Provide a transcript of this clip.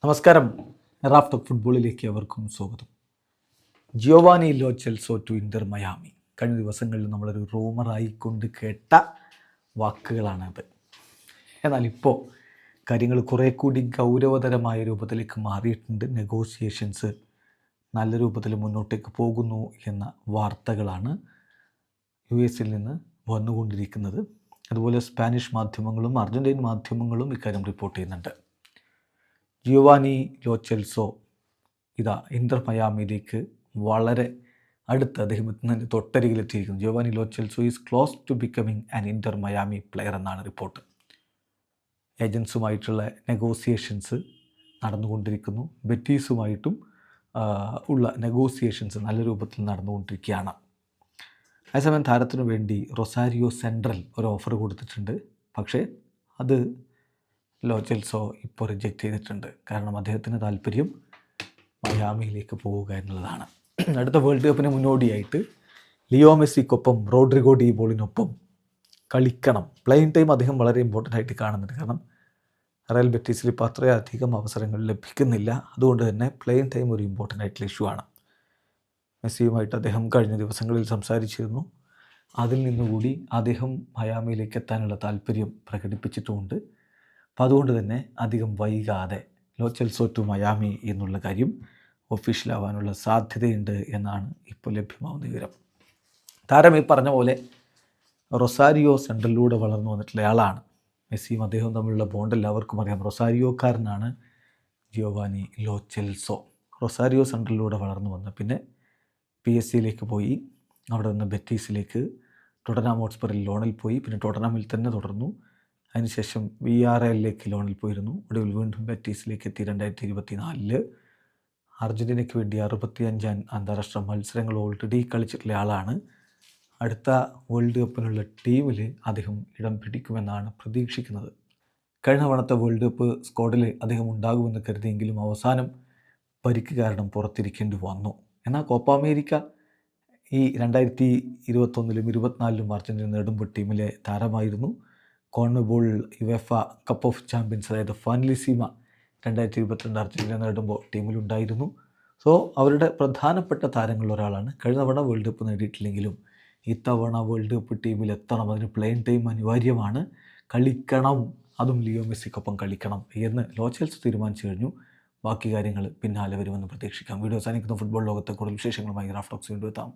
നമസ്കാരം. Raf talk ഫുട്ബോളിലേക്ക് അവർക്കും സ്വാഗതം. Giovanni Lo Celso to Inter Miami. കഴിഞ്ഞ ദിവസങ്ങളിൽ നമ്മളൊരു റൂമറായിക്കൊണ്ട് കേട്ട വാക്കുകളാണത്. എന്നാൽ ഇപ്പോൾ കാര്യങ്ങൾ കുറേ കൂടി ഗൗരവതരമായ രൂപത്തിലേക്ക് മാറിയിട്ടുണ്ട്. നെഗോഷിയേഷൻസ് നല്ല രൂപത്തിൽ മുന്നോട്ടേക്ക് പോകുന്നു എന്ന വാർത്തകളാണ് US നിന്ന് വന്നുകൊണ്ടിരിക്കുന്നത്. അതുപോലെ സ്പാനിഷ് മാധ്യമങ്ങളും അർജൻറ്റീൻ മാധ്യമങ്ങളും ഇക്കാര്യം റിപ്പോർട്ട് ചെയ്യുന്നുണ്ട്. ജിയോവാനി ലോ ചെൽസോ ഇതാ ഇന്റർ മയാമിയിലേക്ക് വളരെ അടുത്ത് അദ്ദേഹത്തിൻ്റെ തൊട്ടരികിലെത്തിയിരിക്കുന്നു. Giovanni Lo Celso is close to becoming an Inter Miami player എന്നാണ് റിപ്പോർട്ട്. ഏജൻസുമായിട്ടുള്ള നെഗോസിയേഷൻസ് നടന്നുകൊണ്ടിരിക്കുന്നു. ബെറ്റീസുമായിട്ടും ഉള്ള നെഗോസിയേഷൻസ് നല്ല രൂപത്തിൽ നടന്നുകൊണ്ടിരിക്കുകയാണ്. അതേസമയം താരത്തിനു വേണ്ടി റൊസാരിയോ സെൻട്രൽ ഒരു ഓഫർ കൊടുത്തിട്ടുണ്ട്. പക്ഷേ അത് ലോ ചെൽസോ ഇപ്പോൾ റിജക്റ്റ് ചെയ്തിട്ടുണ്ട്. കാരണം അദ്ദേഹത്തിന് താല്പര്യം മയാമിയിലേക്ക് പോവുക എന്നുള്ളതാണ്. അടുത്ത വേൾഡ് കപ്പിന് മുന്നോടിയായിട്ട് ലിയോ മെസ്സിക്കൊപ്പം റോഡ്രിഗോ ഡി ബോളിനൊപ്പം കളിക്കണം. പ്ലേയിങ് ടൈം അദ്ദേഹം വളരെ ഇമ്പോർട്ടൻ്റ് ആയിട്ട് കാണുന്നുണ്ട്. കാരണം റയൽ ബെറ്റീസിൽ ഇപ്പോൾ അത്രയധികം അവസരങ്ങൾ ലഭിക്കുന്നില്ല. അതുകൊണ്ട് തന്നെ പ്ലേയിങ് ടൈം ഒരു ഇമ്പോർട്ടൻ്റ് ആയിട്ടുള്ള ഇഷ്യൂ ആണ്. മെസ്സിയുമായിട്ട് അദ്ദേഹം കഴിഞ്ഞ ദിവസങ്ങളിൽ സംസാരിച്ചിരുന്നു. അതിൽ നിന്നുകൂടി അദ്ദേഹം മയാമിയിലേക്ക് എത്താനുള്ള താല്പര്യം പ്രകടിപ്പിച്ചിട്ടുമുണ്ട്. അപ്പോൾ അതുകൊണ്ട് തന്നെ അധികം വൈകാതെ ലോ ചെൽസോ ടു മയാമി എന്നുള്ള കാര്യം ഒഫീഷ്യലാവാനുള്ള സാധ്യതയുണ്ട് എന്നാണ് ഇപ്പോൾ ലഭ്യമാവുന്ന വിവരം. താരം ഈ പറഞ്ഞ പോലെ റൊസാരിയോ സെൻട്രലിലൂടെ വളർന്നു വന്നിട്ടുള്ള ആളാണ്. മെസ്സിയും അദ്ദേഹവും തമ്മിലുള്ള ബോണ്ട് എല്ലാവർക്കും അറിയാം. റൊസാരിയോക്കാരനാണ് ജിയോവാനി ലോ ചെൽസോ. റൊസാരിയോ സെൻട്രലിലൂടെ വളർന്നു വന്ന് പിന്നെ PSG പോയി, അവിടെ നിന്ന് ബെറ്റീസിലേക്ക്, ടോട്ടൻഹാം ഹോട്ട്സ്പറിൽ ലോണിൽ പോയി, പിന്നെ ടോട്ടൻഹാമിൽ തന്നെ തുടർന്നു. അതിനുശേഷം VRL ലോണിൽ പോയിരുന്നു. ഒടുവിൽ വീണ്ടും ബെറ്റീസിലേക്ക് എത്തി. 2024 അർജൻറ്റീനയ്ക്ക് വേണ്ടി 65 അന്താരാഷ്ട്ര മത്സരങ്ങൾ ഓൾറെഡി കളിച്ചിട്ടുള്ള ആളാണ്. അടുത്ത വേൾഡ് കപ്പിനുള്ള ടീമിൽ അദ്ദേഹം ഇടം പിടിക്കുമെന്നാണ് പ്രതീക്ഷിക്കുന്നത്. കഴിഞ്ഞ തവണത്തെ വേൾഡ് കപ്പ് സ്ക്വാഡിൽ അദ്ദേഹം ഉണ്ടാകുമെന്ന് കരുതിയെങ്കിലും അവസാനം പരിക്ക് കാരണം പുറത്തിരിക്കേണ്ടി വന്നു. എന്നാൽ കോപ്പ അമേരിക്ക ഈ 2021-ലും 2024-ലും അർജൻറ്റീന നേടുമ്പോൾ ടീമിലെ താരമായിരുന്നു. CONMEBOL UEFA Cup of Champions അതായത് ഫാനലിസീമ 2022 അർജൻറ്റീന നേടുമ്പോൾ ടീമിലുണ്ടായിരുന്നു. സോ അവരുടെ പ്രധാനപ്പെട്ട താരങ്ങളിൽ ഒരാളാണ്. കഴിഞ്ഞ തവണ വേൾഡ് കപ്പ് നേടിയിട്ടില്ലെങ്കിലും ഇത്തവണ വേൾഡ് കപ്പ് ടീമിലെത്തണം. അതിന് പ്ലേയിങ് ടൈം അനിവാര്യമാണ്. കളിക്കണം, അതും ലിയോ മെസ്സിക്കൊപ്പം കളിക്കണം എന്ന് ലോ ചെൽസോ തീരുമാനിച്ചു കഴിഞ്ഞു. ബാക്കി കാര്യങ്ങൾ പിന്നാലെ വരുമെന്ന് പ്രതീക്ഷിക്കാം. വീഡിയോ അവസാനിക്കുന്ന ഫുട്ബോൾ ലോകത്തെ കൂടുതൽ വിശേഷങ്ങളുമായി റാഫ് ടോക്സ് വീണ്ടും എത്താം.